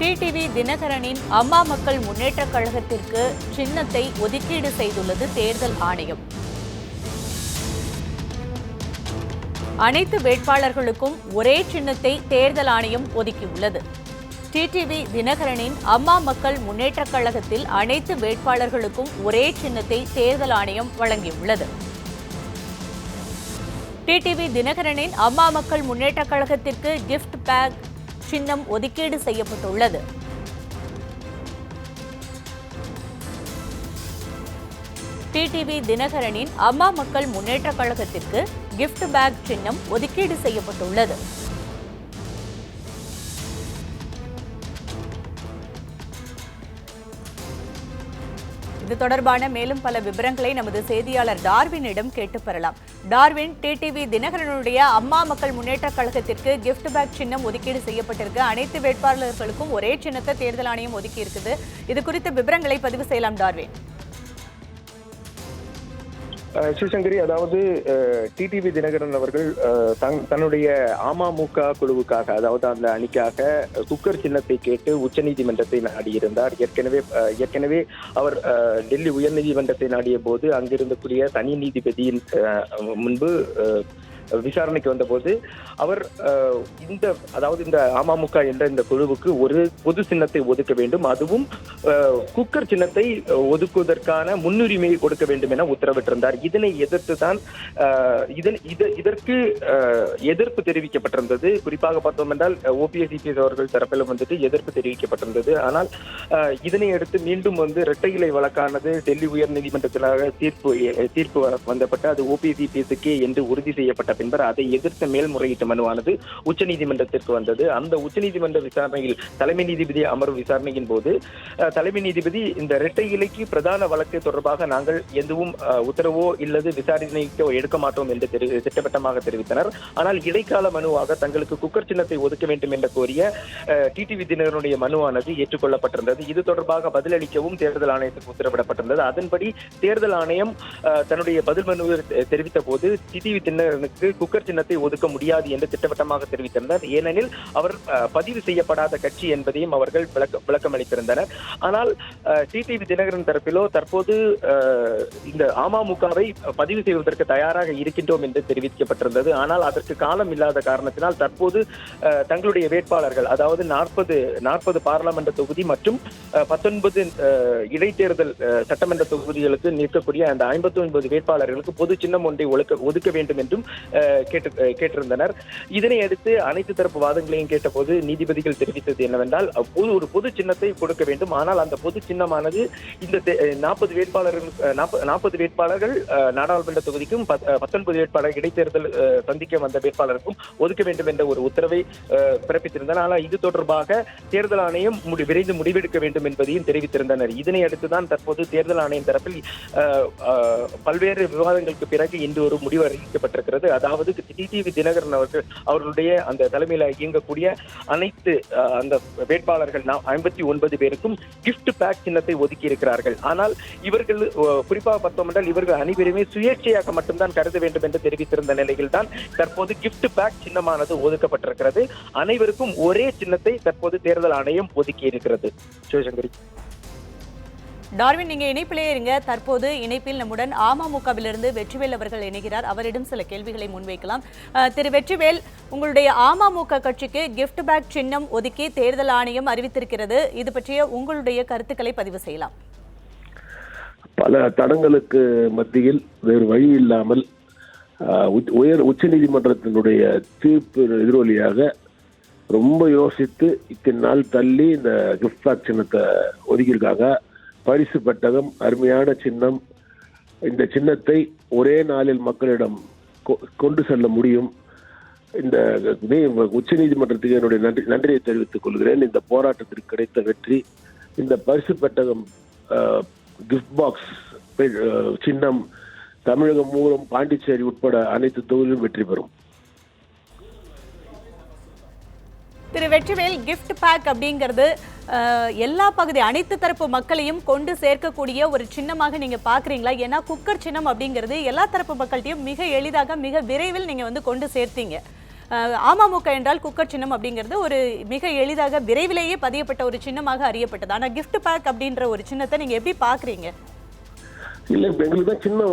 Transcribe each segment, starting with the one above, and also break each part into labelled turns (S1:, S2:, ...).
S1: TTV தினகரனின் அம்மா மக்கள் முன்னேற்றக் கழகத்திற்கு சின்னத்தை ஒதுக்கீடு செய்துள்ளது தேர்தல் ஆணையம். அனைத்து வேட்பாளர்களுக்கும் ஒரே சின்னத்தை தேர்தல் ஆணையம் ஒதுக்கியுள்ளது. டிடிவி தினகரனின் அம்மா மக்கள் முன்னேற்றக் கழகத்தில் அனைத்து வேட்பாளர்களுக்கும் ஒரே சின்னத்தை தேர்தல் ஆணையம் வழங்கியுள்ளது. டிடிவி தினகரனின் அம்மா மக்கள் முன்னேற்றக் கழகத்திற்கு கிஃப்ட் பேக் சின்னம் ஒதுக்கீடு செய்யப்பட்டுள்ளது. டிடிவி தினகரனின் அம்மா மக்கள் முன்னேற்றக் கழகத்திற்கு கிஃப்ட் பேக் சின்னம் ஒதுக்கீடு செய்யப்பட்டுள்ளது. இது தொடர்பான மேலும் பல விவரங்களை நமது செய்தியாளர் டார்வினிடம் கேட்டு பெறலாம். டார்வின், டிடிவி தினகரனுடைய அம்மா மக்கள் முன்னேற்றக் கழகத்திற்கு கிஃப்ட் பேக் சின்னம் ஒதுக்கீடு செய்யப்பட்டிருக்கு. அனைத்து வேட்பாளர்களுக்கும் ஒரே சின்னத்தை தேர்தல் ஆணையம் ஒதுக்கி இருக்குது. இது குறித்த விவரங்களை பதிவு செய்யலாம் டார்வின்.
S2: சிவசங்கரி, அதாவது டிடிவி தினகரன் அவர்கள் தன்னுடைய அமமுக குழுவுக்காக, அதாவது அந்த அணிக்காக குக்கர் சின்னத்தை கேட்டு உச்சநீதிமன்றத்தை நாடியிருந்தார். ஏற்கனவே அவர் டெல்லி உயர்நீதிமன்றத்தை நாடிய போது அங்கிருந்தக்கூடிய தனி நீதிபதியின் முன்பு விசாரணைக்கு வந்தபோது அவர் இந்த அமமுக என்ற இந்த குழுவுக்கு ஒரு பொது சின்னத்தை ஒதுக்க வேண்டும், அதுவும் குக்கர் சின்னத்தை ஒதுக்குவதற்கான முன்னுரிமையை கொடுக்க வேண்டும் என உத்தரவிட்டிருந்தார். இதனை எதிர்த்துதான் இதற்கு எதிர்ப்பு தெரிவிக்கப்பட்டிருந்தது. குறிப்பாக பார்த்தோம் என்றால் ஓபிஎஸ் சிபிஎஸ் அவர்கள் தரப்பிலும் எதிர்ப்பு தெரிவிக்கப்பட்டிருந்தது. ஆனால் இதனை அடுத்து மீண்டும் இரட்டை இலை வழக்கானது டெல்லி உயர் நீதிமன்றத்திலாக தீர்ப்பு வந்தப்பட்டு அது ஓபிஎஸ் சிபிஎஸ்க்கே என்று உறுதி செய்யப்பட்ட பின்பர் அதை எதிர்த்த மேல்முறையீட்டு மனுவானது உச்சநீதிமன்றத்திற்கு வந்தது. அந்த உச்சநீதிமன்ற விசாரணையில் தலைமை நீதிபதி அமர்வு விசாரணையின் போது தலைமை நீதிபதி இந்த இரட்டை இலைக்கு பிரதான வழக்கு தொடர்பாக நாங்கள் எதுவும் உத்தரவோ இல்லது விசாரணைக்கோ எடுக்க மாட்டோம் என்று திட்டவட்டமாக தெரிவித்தனர். ஆனால் இடைக்கால மனுவாக தங்களுக்கு குக்கர் சின்னத்தை ஒதுக்க வேண்டும் என்று கோரிய டிடிவி தினகரனுடைய மனுவானது ஏற்றுக்கொள்ளப்பட்டிருந்தது. இது தொடர்பாக பதிலளிக்கவும் தேர்தல் ஆணையத்துக்கு உத்தரவிடப்பட்டிருந்தது. அதன்படி தேர்தல் ஆணையம் தன்னுடைய பதில் மனு தெரிவித்த போது டிடிவி தினகரனுக்கு குக்கர் சின்னத்தை ஒதுக்க முடியாது என்று திட்டவட்டமாக தெரிவித்திருந்தார். ஏனெனில் அவர் பதிவு செய்யப்படாத கட்சி என்பதையும் அவர்கள் விளக்கம் அளித்திருந்தனர். ஆனால் டிடிவி தினகரன் தரப்பிலோ தற்போது இந்த அமமுகவை பதிவு செய்வதற்கு தயாராக இருக்கின்றோம் என்று தெரிவிக்கப்பட்டிருந்தது. ஆனால் அதற்கு காலம் இல்லாத காரணத்தினால் தற்போது தங்களுடைய வேட்பாளர்கள், அதாவது 40 பாராளுமன்ற தொகுதி மற்றும் 19 இடைத்தேர்தல் சட்டமன்ற தொகுதிகளுக்கு நிற்கக்கூடிய அந்த 59 வேட்பாளர்களுக்கு பொது சின்னம் ஒன்றை ஒதுக்க வேண்டும் என்றும் கேட்டிருந்தனர். இதனை அடுத்து அனைத்து தரப்பு வாதங்களையும் கேட்டபோது நீதிபதிகள் தெரிவித்தது என்னவென்றால் ஒரு பொது சின்னத்தை கொடுக்க வேண்டும். ஆனால் அந்த பொது சின்னமானது இந்த 40 வேட்பாளர்கள் நாடாளுமன்ற தொகுதிக்கும் 19 வேட்பாளர் இடைத்தேர்தல் சந்திக்க வந்த வேட்பாளருக்கும் ஒதுக்க வேண்டும் என்ற ஒரு உத்தரவை பிறப்பித்திருந்தனர். ஆனால் இது தொடர்பாக தேர்தல் ஆணையம் விரைந்து முடிவெடுக்க வேண்டும் என்பதையும் தெரிவித்திருந்தனர். இதனை அடுத்துதான் தற்போது தேர்தல் ஆணையம் தரப்பில் பல்வேறு விவாதங்களுக்கு பிறகு இன்று ஒரு முடிவு அறிவிக்கப்பட்டிருக்கிறது. அதாவது டிடிவி தினகரன் அவர்களுடைய அந்த தலைமையில் இயங்கக்கூடிய அனைத்து அந்த வேட்பாளர்கள் 59 பேருக்கும் கிஃப்ட் பேக் சின்னத்தை ஒதுக்கி இருக்கிறார்கள். ஆனால் இவர்கள் குறிப்பாக பார்த்தோம் என்றால் இவர்கள் அனைவருமே சுயேட்சையாக மட்டும்தான் கருத வேண்டும் என்று தெரிவித்திருந்த நிலையில் தான் தற்போது கிஃப்ட் பேக் சின்னமானது ஒதுக்கப்பட்டிருக்கிறது. அனைவருக்கும் ஒரே சின்னத்தை தற்போது தேர்தல் ஆணையம் ஒதுக்கி இருக்கிறது. சிவசங்கரி,
S1: டார்வின், நீங்க இணைப்பிலே இருங்க. தற்போது இணைப்பில் நம்முடன் அமமுகவிலிருந்து வெற்றிவேல் அவர்கள் இணைகிறார். அவரிடம் சில கேள்விகளை முன்வைக்கலாம். திரு வெற்றிவேல், உங்களுடைய அமமுக கட்சிக்கு கிஃப்ட் பேக் சின்னம் ஒதுக்கி தேர்தல் ஆணையம் அறிவித்திருக்கிறது. இது பற்றிய உங்களுடைய கருத்துக்களை பதிவு செய்யலாம்.
S3: பல தடங்களுக்கு மத்தியில் வேறு வழி இல்லாமல் உச்ச நீதிமன்றத்தினுடைய தீர்ப்பு எதிரொலியாக ரொம்ப யோசித்து இத்தனை நாள் தள்ளி இந்த கிஃப்ட் பேக் சின்னத்தை ஒதுக்கியிருக்காங்க. பரிசு பெட்டகம், அருமையான சின்னம். இந்த சின்னத்தை ஒரே நாளில் மக்களிடம் கொண்டு செல்ல முடியும். இந்த உச்ச நீதிமன்றத்துக்கு என்னுடைய நன்றியை தெரிவித்துக் கொள்கிறேன். இந்த போராட்டத்திற்கு கிடைத்த வெற்றி, இந்த பரிசு பெட்டகம் கிஃப்ட் பாக்ஸ் சின்னம் தமிழகம் மூலம் பாண்டிச்சேரி உட்பட அனைத்து தொகுதியிலும் வெற்றி பெறும்.
S1: திரு வெற்றிவேல், கிஃப்ட் பேக் அப்படிங்கிறது எல்லா பகுதி அனைத்து தரப்பு மக்களையும் கொண்டு சேர்க்கக்கூடிய ஒரு சின்னமாக நீங்க பாக்குறீங்களா? ஏன்னா குக்கர் சின்னம் அப்படிங்கிறது எல்லா தரப்பு மக்கள்கிட்டையும் மிக எளிதாக மிக விரைவில் நீங்க கொண்டு சேர்த்தீங்க. அமமுக என்றால் குக்கர் சின்னம் அப்படிங்கிறது ஒரு மிக எளிதாக விரைவிலேயே பதியப்பட்ட ஒரு சின்னமாக அறியப்பட்டது. ஆனா கிஃப்ட் பேக் அப்படின்ற ஒரு சின்னத்தை நீங்க எப்படி பாக்குறீங்க?
S3: இல்ல இப்ப எங்களுக்கு தான் சின்னம்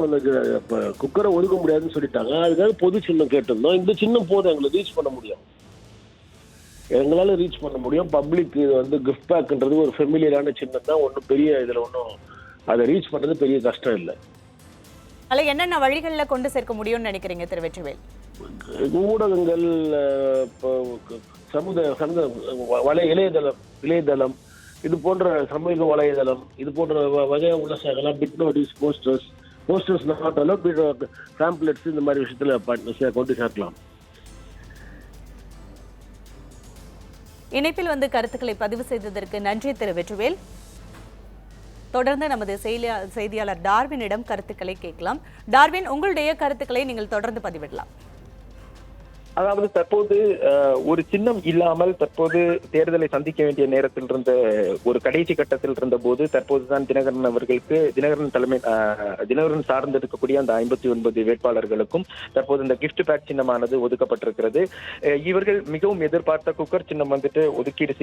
S3: குக்கரை ஒதுக்க முடியாதுன்னு சொல்லிட்டாங்க. அதுக்காக பொது சின்னம் கேட்டிருந்தோம். இந்த சின்னம் போதும் எங்களை ரீச் பண்ண முடியும், எங்களால ரீச் பண்ண முடியும். பப்ளிக் வந்து கிஃப்ட் பேக்ன்றது ஒரு ஃபெமிலியரான சின்னம் தான். ஒன்றும் பெரிய இதுல ஒன்றும் அதை ரீச் பண்றது பெரிய கஷ்டம் இல்லை.
S1: அதில் என்னென்ன வழிகளில் கொண்டு சேர்க்க முடியும்னு நினைக்கிறீங்க திரு வெற்றிவேல்?
S3: ஊடகங்கள், இளையதளம் இது போன்ற சமூக வலைதளம் இது போன்ற வகையை உள்ள சேர்க்கலாம். பிட் நோட்டீஸ், போஸ்டர்ஸ் நாட்டாலும் பேம்ப்ளெட்ஸ் இந்த மாதிரி விஷயத்துல கொண்டு சேர்க்கலாம்.
S1: இணைப்பில் வந்து கருத்துக்களை பதிவு செய்ததற்கு நன்றி திரு வெற்றிவேல். தொடர்ந்து நமது செய்தியாளர் டார்வினிடம் கருத்துக்களை கேட்கலாம். டார்வின், உங்களுடைய கருத்துக்களை நீங்கள் தொடர்ந்து பதிவிடலாம்.
S2: அதாவது தற்போது ஒரு சின்னம் இல்லாமல் தற்போது தேர்தலை சந்திக்க வேண்டிய நேரத்தில் இருந்த ஒரு கடைசி கட்டத்தில் இருந்த போது தற்போதுதான் தினகரன் அவர்களுக்கு தினகரன் சார்ந்து இருக்கக்கூடிய அந்த 59 வேட்பாளர்களுக்கும் தற்போது இந்த கிஃப்ட் பேக் சின்னமானது ஒதுக்கப்பட்டிருக்கிறது. இவர்கள் மிகவும் எதிர்பார்த்த குக்கர் சின்னம் வந்துட்டு ஒதுக்கீடு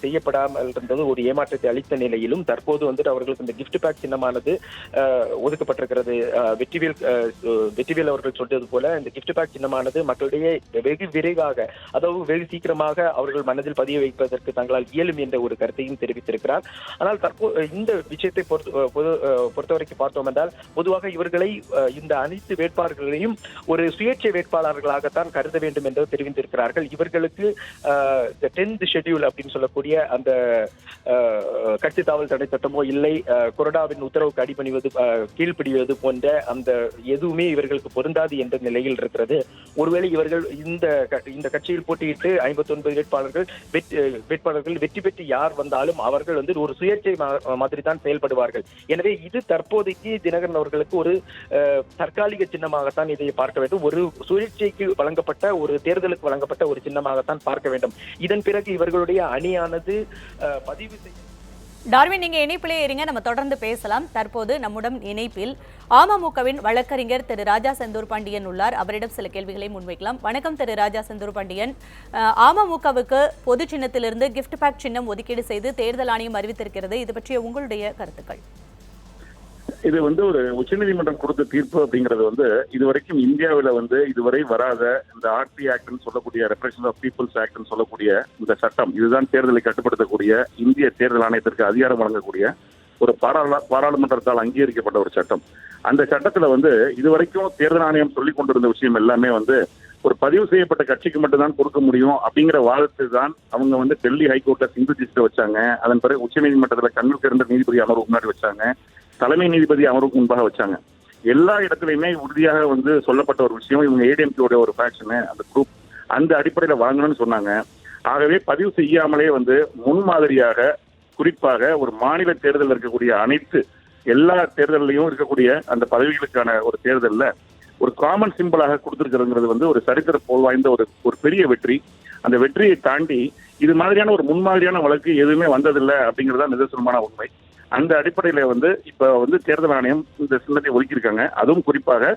S2: செய்யப்படாமல் இருந்தது ஒரு ஏமாற்றத்தை அளித்த நிலையிலும் தற்போது வந்துட்டு அவர்களுக்கு இந்த கிஃப்ட் பேக் சின்னமானது ஒதுக்கப்பட்டிருக்கிறது. வெற்றிவேல் அவர்கள் சொல்றது போல இந்த கிஃப்ட் பேக் சின்னமானது மக்களிடையே வெகு விரைவாக, அதாவது வெகு சீக்கிரமாக அவர்கள் மனதில் பதிய வைப்பதற்கு தங்களால் இயலும் என்ற ஒரு கருத்தையும் தெரிவித்திருக்கிறார். ஆனால் தற்போது இந்த விஷயத்தை பொறுத்தவரைக்கும் பார்த்தோம் என்றால் பொதுவாக இவர்களை இந்த அனைத்து வேட்பாளர்களையும் ஒரு சுயேட்சை வேட்பாளர்களாகத்தான் கருத வேண்டும் என்று தெரிவித்திருக்கிறார்கள். இவர்களுக்கு 10th ஷெட்யூல் அப்படின்னு சொல்லக்கூடிய அந்த கட்சி தாவல் தடை சட்டமோ இல்லை கொறடாவின் உத்தரவுக்கு அடிபணிவது கீழ்ப்படிவது போன்ற அந்த எதுவுமே இவர்களுக்கு பொருந்தாது என்ற நிலையில் இருக்கிறது. ஒருவேளை இவர்கள் இந்த கட்சியில் போட்டியிட்டு 59 வேட்பாளர்கள் வெற்றி பெற்று யார் வந்தாலும் அவர்கள் வந்து ஒரு சுயேட்சை மாதிரி தான் செயல்படுவார்கள். எனவே இது தற்போதைக்கு தினகரன் அவர்களுக்கு ஒரு தற்காலிக சின்னமாகத்தான் இதை பார்க்க வேண்டும். ஒரு சுயேட்சைக்கு வழங்கப்பட்ட ஒரு தேர்தலுக்கு வழங்கப்பட்ட ஒரு சின்னமாகத்தான் பார்க்க வேண்டும். இதன் பிறகு இவர்களுடைய அணியானது பதிவு செய்ய.
S1: டார்வின், நீங்க இணைப்பிலே இருங்க, நம்ம தொடர்ந்து பேசலாம். தற்போது நம்முடன் இணைப்பில் அமமுகவின் வழக்கறிஞர் திரு ராஜா செந்தூர் பாண்டியன் உள்ளார். அவரிடம் சில கேள்விகளை முன்வைக்கலாம். வணக்கம் திரு ராஜா செந்தூர் பாண்டியன். அமமுகவுக்கு பொது சின்னத்திலிருந்து கிஃப்ட் பேக் சின்னம் ஒதுக்கீடு செய்து தேர்தல் ஆணையம் அறிவித்திருக்கிறது. இது பற்றிய உங்களுடைய கருத்துக்கள்?
S4: இது வந்து ஒரு உச்சநீதிமன்றம் கொடுத்த தீர்ப்பு அப்படிங்கிறது வந்து இதுவரைக்கும் இந்தியாவில் வந்து இதுவரை வராத இந்த ஆர்டி ஆக்ட்னு சொல்லக்கூடிய ரெப்ரசன்டேஷன் ஆஃப் பீப்புள்ஸ் ஆக்ட்னு சொல்லக்கூடிய இந்த சட்டம், இதுதான் தேர்தலை கட்டுப்படுத்தக்கூடிய இந்திய தேர்தல் ஆணையத்திற்கு அதிகாரம் வழங்கக்கூடிய ஒரு பாராளுமன்றத்தால் அங்கீகரிக்கப்பட்ட ஒரு சட்டம். அந்த சட்டத்துல வந்து இதுவரைக்கும் தேர்தல் ஆணையம் சொல்லிக் கொண்டிருந்த விஷயம் எல்லாமே வந்து ஒரு பதிவு செய்யப்பட்ட கட்சிக்கு மட்டும்தான் கொடுக்க முடியும் அப்படிங்கிற வாதத்தை தான் அவங்க வந்து டெல்லி ஹைகோர்ட்ல சிங்கிள் ஜட்ஜில் வச்சாங்க. அதன் பிறகு உச்சநீதிமன்றத்தில் கண்ணில் திறந்த நீதிபதி அமர்வுக்கு முன்னாடி வச்சாங்க, தலைமை நீதிபதி அமர்வுக்கு முன்பாக வச்சாங்க. எல்லா இடத்துலையுமே உறுதியாக வந்து சொல்லப்பட்ட ஒரு விஷயம், இவங்க ஏடிஎம்கேயோட ஒரு ஃபேக்ஷனு, அந்த குரூப் அந்த அடிப்படையில் வாங்கணும்னு சொன்னாங்க. ஆகவே பதிவு செய்யாமலே வந்து முன்மாதிரியாக குறிப்பாக ஒரு மாநில தேர்தலில் இருக்கக்கூடிய அனைத்து எல்லா தேர்தலையும் இருக்கக்கூடிய அந்த பதவிகளுக்கான ஒரு தேர்தலில் ஒரு காமன் சிம்பிளாக கொடுத்துருக்கிறது வந்து ஒரு சரித்திர போல் வாய்ந்த ஒரு பெரிய வெற்றி. அந்த வெற்றியை தாண்டி இது மாதிரியான ஒரு முன்மாதிரியான வழக்கு எதுவுமே வந்ததில்லை அப்படிங்கிறதா நிதர்சனமான உண்மை. அந்த அடிப்படையில வந்து இப்ப வந்து தேர்தல் ஆணையம் இந்த சின்னத்தை ஒதுக்கியிருக்காங்க. அதுவும் குறிப்பாக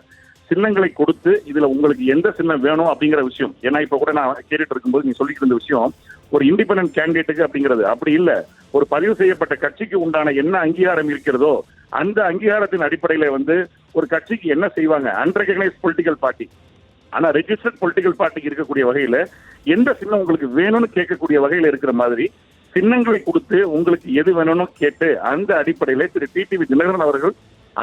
S4: சின்னங்களை கொடுத்து இதுல உங்களுக்கு எந்த சின்னம் வேணும் அப்படிங்கிற விஷயம். ஏன்னா இப்ப கூட நான் கேட்டுட்டு இருக்கும்போது நீங்க சொல்லிட்டு இருந்த விஷயம் ஒரு இண்டிபெண்டன்ட் கேண்டிடேட்டுக்கு அப்படிங்கிறது அப்படி இல்ல, ஒரு பதிவு செய்யப்பட்ட கட்சிக்கு உண்டான என்ன அங்கீகாரம் இருக்கிறதோ அந்த அங்கீகாரத்தின் அடிப்படையில வந்து ஒரு கட்சிக்கு என்ன செய்வாங்க, அன்ரெகனைஸ்ட் பொலிட்டிக்கல் பார்ட்டி ஆனா ரெஜிஸ்டர்ட் பொலிட்டிக்கல் பார்ட்டிக்கு இருக்கக்கூடிய வகையில எந்த சின்னம் உங்களுக்கு வேணும்னு கேட்கக்கூடிய வகையில இருக்கிற மாதிரி சின்னங்களை கொடுத்து உங்களுக்கு எது வேணும்னு கேட்டு அந்த அடிப்படையில திரு டிடிவி தினகரன் அவர்கள்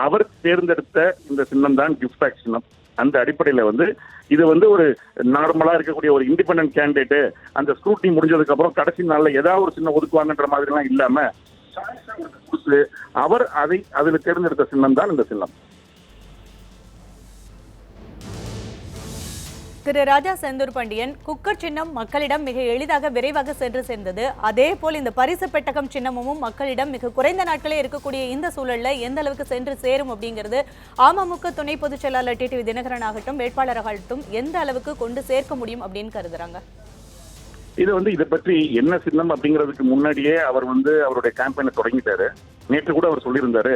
S4: அவர் தேர்ந்தெடுத்த இந்த சின்னம் தான் கிஃப்ட் பேக் சின்னம். அந்த அடிப்படையில வந்து இது வந்து ஒரு நார்மலா இருக்கக்கூடிய ஒரு இண்டிபெண்டன்ட் கேண்டிடேட் அந்த ஸ்க்ரூட்டினி முடிஞ்சதுக்கு அப்புறம் கடைசி நாள்ல ஏதாவது ஒரு சின்னம் ஒதுக்குவாங்கன்ற மாதிரி எல்லாம் இல்லாம கொடுத்து அவர் அதுல தேர்ந்தெடுத்த சின்னம் தான் இந்த சின்னம்.
S1: திரு ராஜா செந்தூர் பாண்டியன், குக்கர் சின்னம் மக்களிடம் மிக எளிதாக விரைவாக சென்று சேர்ந்தது. அதே போல் இந்த பரிசு பெட்டகம் சின்னமும் மக்களிடம் மிக குறைந்த நாட்களே இருக்கக்கூடிய இந்த சூழல்ல எந்த அளவுக்கு சென்று சேரும் அப்படிங்கிறது அமமுக துணை பொதுச் செயலாளர் டிடிவி தினகரன் ஆகட்டும் வேட்பாளராகட்டும் எந்த அளவுக்கு கொண்டு சேர்க்க முடியும் அப்படின்னு கருதுறாங்க?
S4: இது வந்து இதை பற்றி என்ன சின்னம் அப்படிங்கிறதுக்கு முன்னாடியே அவர் வந்து அவருடைய கேம்பெயினை தொடங்கிட்டாரு. நேற்று கூட அவர் சொல்லியிருந்தாரு,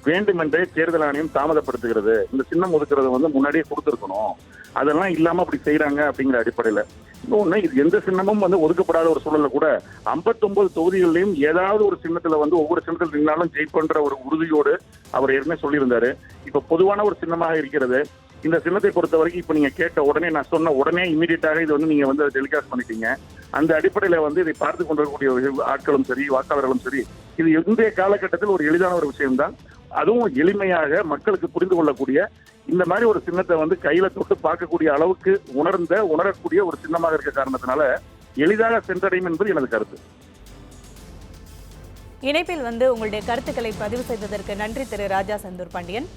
S4: வேண்டுமென்றே தேர்தல் ஆணையம் தாமதப்படுத்துகிறது, இந்த சின்னம் ஒதுக்குறத வந்து முன்னாடியே கொடுத்துருக்கணும், அதெல்லாம் இல்லாம அப்படி செய்யறாங்க அப்படிங்கிற அடிப்படையில. இன்னொன்னு, இது எந்த சின்னமும் வந்து ஒதுக்கப்படாத ஒரு சூழல்ல கூட 59 தொகுதிகளிலையும் ஏதாவது ஒரு சின்னத்துல வந்து ஒவ்வொரு சின்னத்தில் நின்னாலும் ஜெயிப்பன்ற ஒரு உறுதியோடு அவர் ஏற்கனவே சொல்லியிருந்தாரு. இப்ப பொதுவான ஒரு சின்னமாக இருக்கிறது. இந்த சின்னத்தை பொறுத்த வரைக்கும் இப்ப நீங்க கேட்ட உடனே, நான் சொன்ன உடனே இமீடியட்டாக இது வந்து நீங்க வந்து டெலிகாஸ்ட் பண்ணிட்டீங்க. அந்த அடிப்படையில வந்து இதை பார்த்து கொண்டிருக்கக்கூடிய ஆட்களும் சரி, வாக்காளர்களும் சரி, இது இன்றைய காலகட்டத்தில் ஒரு எளிதான ஒரு விஷயம்தான். அதுவும் எளிமையாக மக்களுக்கு புரிந்து கொள்ளக்கூடிய இந்த மாதிரி ஒரு சின்னத்தை வந்து கையில தொட்டு பார்க்கக்கூடிய அளவுக்கு உணரக்கூடிய ஒரு சின்னமாக இருக்க காரணத்தினால எளிதாக சென்றடையும் என்பது எனது கருத்து.
S1: இணைப்பில் வந்து உங்களுடைய கருத்துக்களை பதிவு செய்ததற்கு நன்றி திரு ராஜா செந்தூர் பாண்டியன்.